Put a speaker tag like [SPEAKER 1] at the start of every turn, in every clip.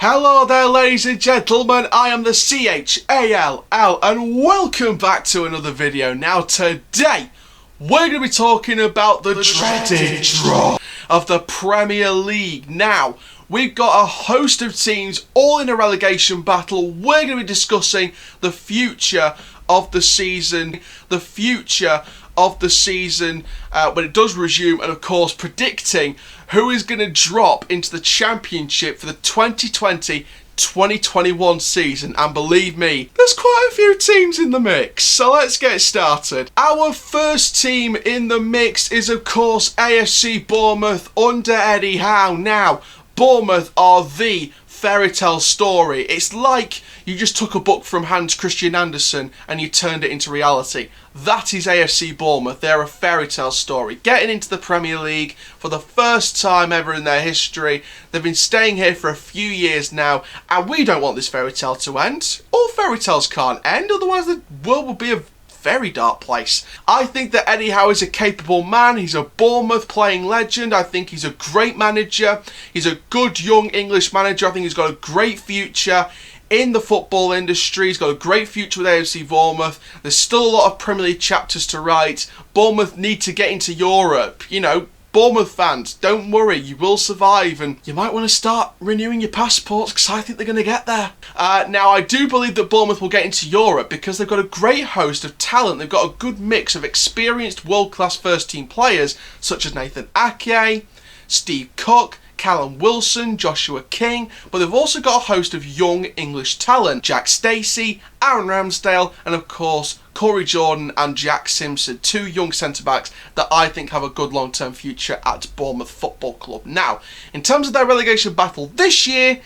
[SPEAKER 1] Hello there, ladies and gentlemen, I am the CHALL and welcome back to another video. Now today, we're going to be talking about the dreaded draw of the Premier League. Now, we've got a host of teams all in a relegation battle. We're going to be discussing the future of the season, when it does resume, and of course predicting who is going to drop into the Championship for the 2020-2021 season. And believe me, there's quite a few teams in the mix, so let's get started. Our first team in the mix is of course AFC Bournemouth under Eddie Howe. Now, Bournemouth are the fairy tale story. It's like you just took a book from Hans Christian Andersen and you turned it into reality. That is AFC Bournemouth. They're a fairy tale story. Getting into the Premier League for the first time ever in their history. They've been staying here for a few years now, and we don't want this fairy tale to end. All fairy tales can't end, otherwise the world will be a very dark place. I think that Eddie Howe is a capable man. He's a Bournemouth playing legend. I think he's a great manager. He's a good young English manager. I think he's got a great future in the football industry. He's got a great future with AFC Bournemouth. There's still a lot of Premier League chapters to write. Bournemouth need to get into Europe. You know, Bournemouth fans, don't worry, you will survive, and you might want to start renewing your passports because I think they're going to get there. Now, I do believe that Bournemouth will get into Europe because they've got a great host of talent. They've got a good mix of experienced world-class first-team players such as Nathan Ake, Steve Cook, Callum Wilson, Joshua King, but they've also got a host of young English talent. Jack Stacey, Aaron Ramsdale, and of course Corey Jordan and Jack Simpson, two young centre-backs that I think have a good long-term future at Bournemouth Football Club. Now, in terms of their relegation battle this year,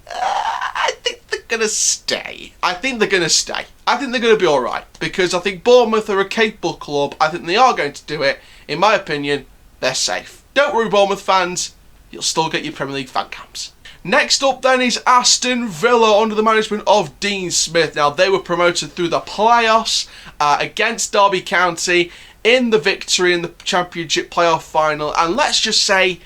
[SPEAKER 1] I think they're going to stay. I think they're going to be alright, because I think Bournemouth are a capable club. I think they are going to do it. In my opinion, they're safe. Don't worry, Bournemouth fans. You'll still get your Premier League fan camps. Next up then is Aston Villa under the management of Dean Smith. Now, they were promoted through the playoffs against Derby County in the victory in the Championship playoff final. And let's just say,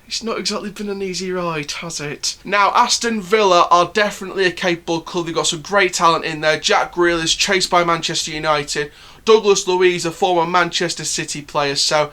[SPEAKER 1] it's not exactly been an easy ride, has it? Now, Aston Villa are definitely a capable club. They've got some great talent in there. Jack Grealish, chased by Manchester United. Douglas Luiz, a former Manchester City player. So,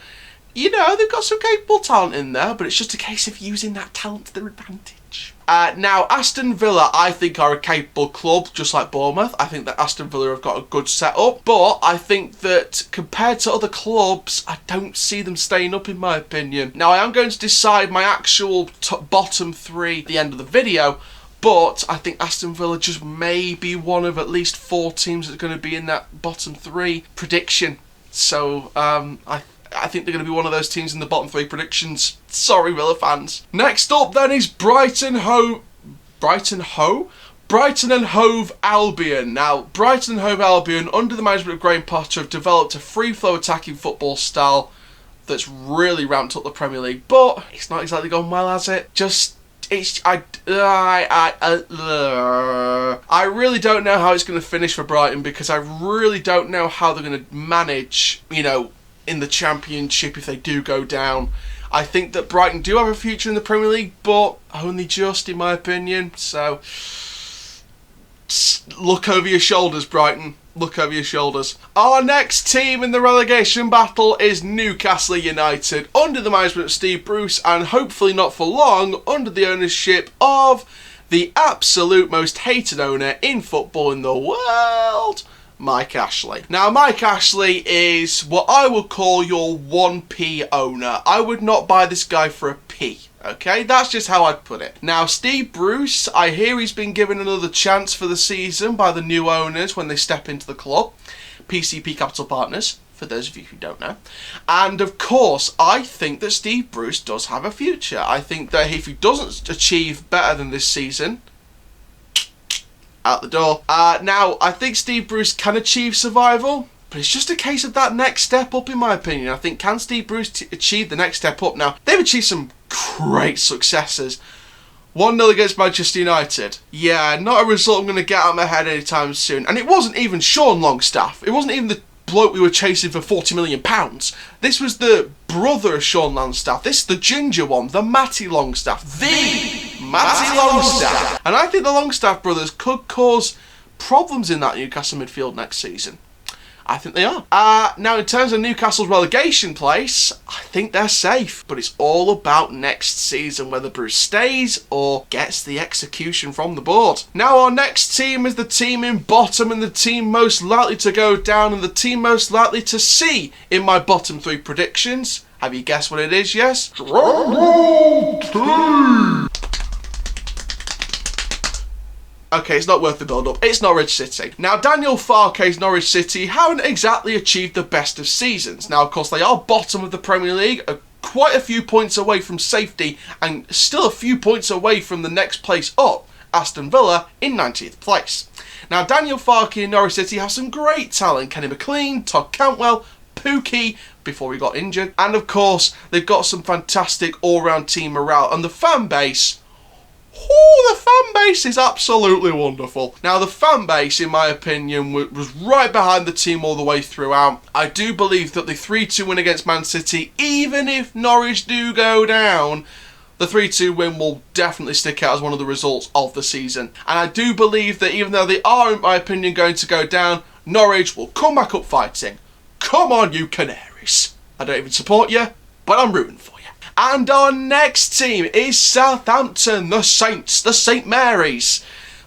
[SPEAKER 1] you know, they've got some capable talent in there, but it's just a case of using that talent to their advantage. Now, Aston Villa, I think, are a capable club, just like Bournemouth. I think that Aston Villa have got a good setup, but I think that compared to other clubs, I don't see them staying up, in my opinion. Now, I am going to decide my actual bottom three at the end of the video, but I think Aston Villa just may be one of at least 4 teams that's going to be in that bottom 3 prediction. So, I think they're going to be one of those teams in the bottom 3 predictions. Sorry, Villa fans. Next up then is Brighton and Hove Albion. Now, Brighton and Hove Albion, under the management of Graham Potter, have developed a free-flow attacking football style that's really ramped up the Premier League, but it's not exactly gone well, has it? I really don't know how it's going to finish for Brighton, because I really don't know how they're going to manage, you know, in the Championship if they do go down. I think that Brighton do have a future in the Premier League, but only just, in my opinion. So, look over your shoulders, Brighton. Look over your shoulders. Our next team in the relegation battle is Newcastle United, under the management of Steve Bruce, and hopefully not for long, under the ownership of the absolute most hated owner in football in the world, Mike Ashley. Now, Mike Ashley is what I would call your 1p owner. I would not buy this guy for a p. Okay, that's just how I'd put it. Now, Steve Bruce, I hear he's been given another chance for the season by the new owners when they step into the club. PCP Capital Partners, for those of you who don't know. And of course, I think that Steve Bruce does have a future. I think that if he doesn't achieve better than this season, out the door. Now, I think Steve Bruce can achieve survival, but it's just a case of that next step up, in my opinion. I think, can Steve Bruce achieve the next step up? Now, they've achieved some great successes. 1-0 against Manchester United. Yeah, not a result I'm going to get out of my head anytime soon. And it wasn't even Sean Longstaff. It wasn't even the bloke we were chasing for £40 million. This was the brother of Sean Longstaff. This is the ginger one, the Matty Longstaff. The Matty Longstaff. And I think the Longstaff brothers could cause problems in that Newcastle midfield next season. I think they are. Now, in terms of Newcastle's relegation place, I think they're safe. But it's all about next season, whether Bruce stays or gets the execution from the board. Now, our next team is the team in bottom and the team most likely to go down and the team most likely to see in my bottom 3 predictions. Have you guessed what it is, yes? Drum roll, team! Okay, it's not worth the build-up. It's Norwich City. Now, Daniel Farke's Norwich City haven't exactly achieved the best of seasons. Now, of course, they are bottom of the Premier League, quite a few points away from safety, and still a few points away from the next place up, Aston Villa, in 19th place. Now, Daniel Farke and Norwich City have some great talent. Kenny McLean, Todd Cantwell, Pookie, before he got injured. And, of course, they've got some fantastic all-round team morale. And the fan base... the fan base is absolutely wonderful. Now, the fan base, in my opinion, was right behind the team all the way throughout. I do believe that the 3-2 win against Man City, even if Norwich do go down, the 3-2 win will definitely stick out as one of the results of the season. And I do believe that even though they are, in my opinion, going to go down, Norwich will come back up fighting. Come on, you Canaries. I don't even support you, but I'm rooting for you. And our next team is Southampton, the Saints, the St. Mary's.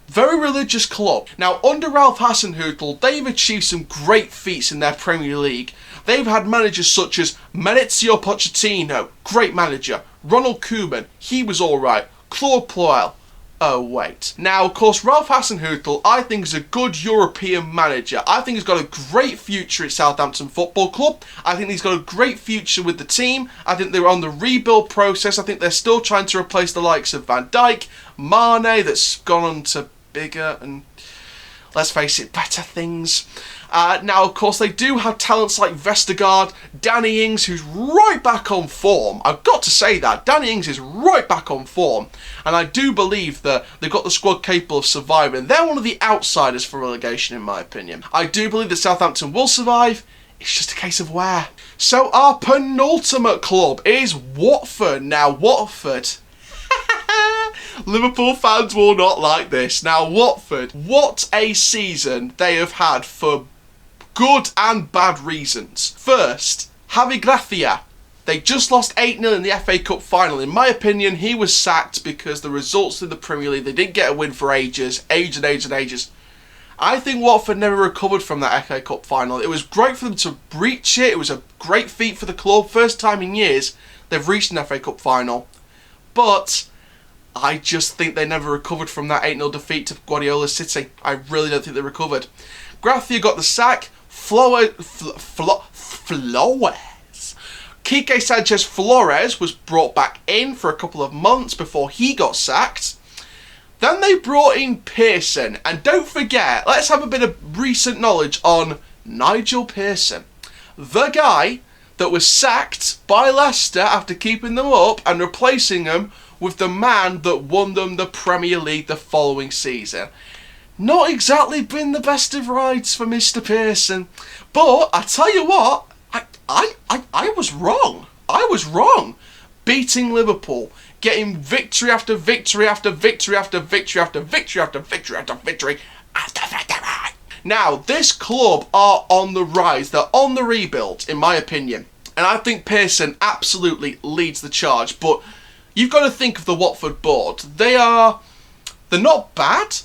[SPEAKER 1] Very religious club. Now, under Ralph Hassenhutl, they've achieved some great feats in their Premier League. They've had managers such as Maurizio Pochettino, great manager. Ronald Koeman, he was alright. Claude Puel. Oh, wait. Now, of course, Ralph Hassenhutl, I think, is a good European manager. I think he's got a great future at Southampton Football Club. I think he's got a great future with the team. I think they're on the rebuild process. I think they're still trying to replace the likes of Van Dijk, Mane, that's gone on to bigger and, let's face it, better things. Now, of course, they do have talents like Vestergaard, Danny Ings, who's right back on form. I've got to say that. Danny Ings is right back on form. And I do believe that they've got the squad capable of surviving. They're one of the outsiders for relegation, in my opinion. I do believe that Southampton will survive. It's just a case of where. So our penultimate club is Watford. Now, Watford... Liverpool fans will not like this. Now, Watford, what a season they have had for good and bad reasons. First, Javi Gracia. They just lost 8-0 in the FA Cup final. In my opinion, he was sacked because the results in the Premier League, they didn't get a win for ages. I think Watford never recovered from that FA Cup final. It was great for them to reach it. It was a great feat for the club. First time in years they've reached an FA Cup final. But I just think they never recovered from that 8-0 defeat to Guardiola's City. I really don't think they recovered. Gracia got the sack. Flores. Quique Sanchez Flores was brought back in for a couple of months before he got sacked. Then they brought in Pearson. And don't forget, let's have a bit of recent knowledge on Nigel Pearson. The guy that was sacked by Leicester after keeping them up and replacing them with the man that won them the Premier League the following season. Not exactly been the best of rides for Mr. Pearson. But I tell you what, I was wrong. I was wrong. Beating Liverpool, getting victory after victory after victory after victory after victory after victory after victory after victory. Now, this club are on the rise. They're on the rebuild, in my opinion. And I think Pearson absolutely leads the charge. But you've got to think of the Watford board. They're not bad,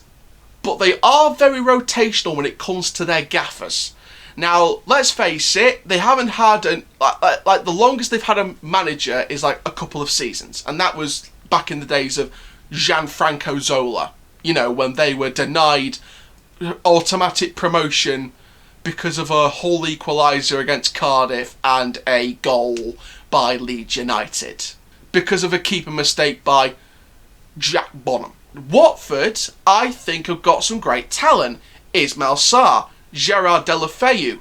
[SPEAKER 1] but they are very rotational when it comes to their gaffers. Now, let's face it, they haven't had like the longest they've had a manager is like a couple of seasons, and that was back in the days of Gianfranco Zola. You know, when they were denied automatic promotion because of a whole equaliser against Cardiff and a goal by Leeds United because of a keeper mistake by Jack Bonham. Watford, I think, have got some great talent. Ismail Sarr, Gerard Deulofeu,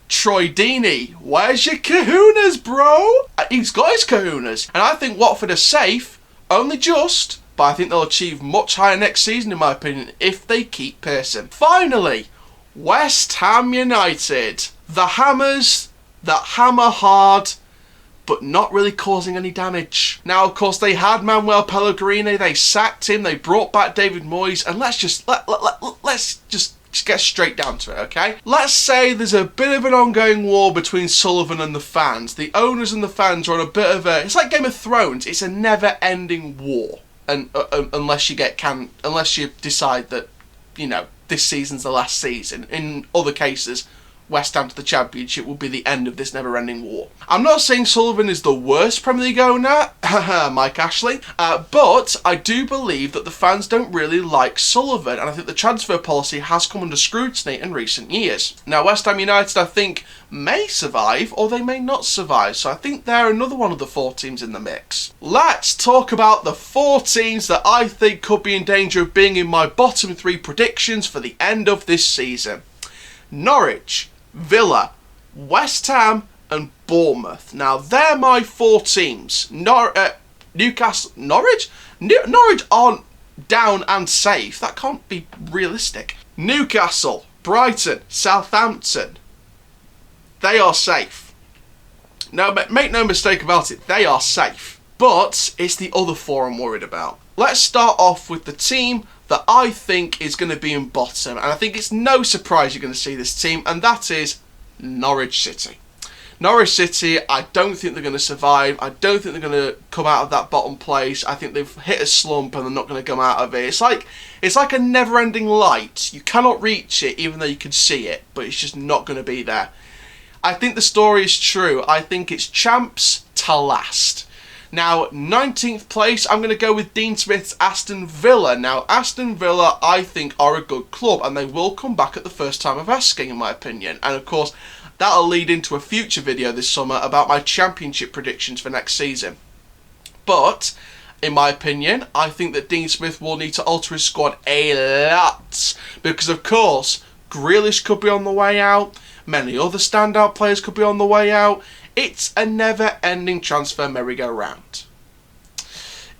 [SPEAKER 1] Troy Deeney. Where's your kahunas, bro? He's got his kahunas. And I think Watford are safe, only just, but I think they'll achieve much higher next season, in my opinion, if they keep Pearson. Finally, West Ham United. The Hammers that hammer hard but not really causing any damage. Now, of course, they had Manuel Pellegrini, they sacked him, they brought back David Moyes, and let's just get straight down to it, okay? Let's say there's a bit of an ongoing war between Sullivan and the fans. The owners and the fans are on a bit of a... It's like Game of Thrones. It's a never-ending war, and unless you decide that, you know, this season's the last season. In other cases, West Ham to the Championship will be the end of this never-ending war. I'm not saying Sullivan is the worst Premier League owner, Mike Ashley, but I do believe that the fans don't really like Sullivan, and I think the transfer policy has come under scrutiny in recent years. Now, West Ham United, I think, may survive, or they may not survive, so I think they're another one of the 4 teams in the mix. Let's talk about the 4 teams that I think could be in danger of being in my bottom 3 predictions for the end of this season. Norwich, Villa, West Ham and Bournemouth. Now, they're my 4 teams. Newcastle, Norwich? Norwich aren't down and safe. That can't be realistic. Newcastle, Brighton, Southampton. They are safe. Now, make no mistake about it, they are safe. But it's the other 4 I'm worried about. Let's start off with the team that I think is going to be in bottom, and I think it's no surprise you're going to see this team, and that is Norwich City. Norwich City, I don't think they're going to survive. I don't think they're going to come out of that bottom place. I think they've hit a slump and they're not going to come out of it. It's like a never-ending light. You cannot reach it even though you can see it, but it's just not going to be there. I think the story is true. I think it's champs to last. Now, 19th place, I'm going to go with Dean Smith's Aston Villa. Now, Aston Villa, I think, are a good club, and they will come back at the first time of asking, in my opinion. And, of course, that'll lead into a future video this summer about my championship predictions for next season. But, in my opinion, I think that Dean Smith will need to alter his squad a lot. Because, of course, Grealish could be on the way out. Many other standout players could be on the way out. It's a never-ending transfer merry-go-round.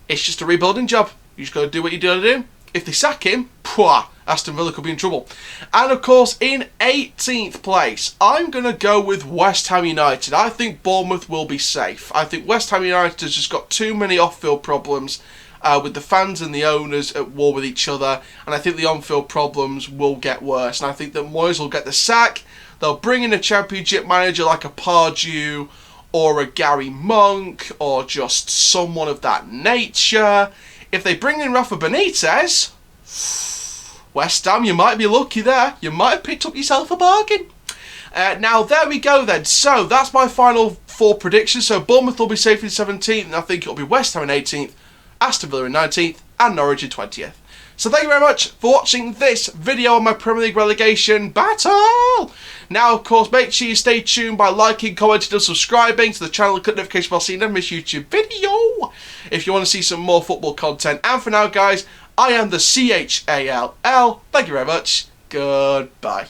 [SPEAKER 1] It's just a rebuilding job. You just got to do what you got to do. If they sack him, Aston Villa could be in trouble. And of course, in 18th place, I'm going to go with West Ham United. I think Bournemouth will be safe. I think West Ham United has just got too many off-field problems with the fans and the owners at war with each other. And I think the on-field problems will get worse. And I think that Moyes will get the sack. They'll bring in a championship manager like a Pardew or a Gary Monk or just someone of that nature. If they bring in Rafa Benitez, West Ham, you might be lucky there. You might have picked up yourself a bargain. Now, there we go then. So, that's my final 4 predictions. So, Bournemouth will be safe in 17th, and I think it'll be West Ham in 18th, Aston Villa in 19th, and Norwich in 20th. So thank you very much for watching this video on my Premier League relegation battle. Now, of course, make sure you stay tuned by liking, commenting and subscribing to the channel and click the notification bell so you never miss a YouTube video if you want to see some more football content. And for now, guys, I am the CHALL. Thank you very much. Goodbye.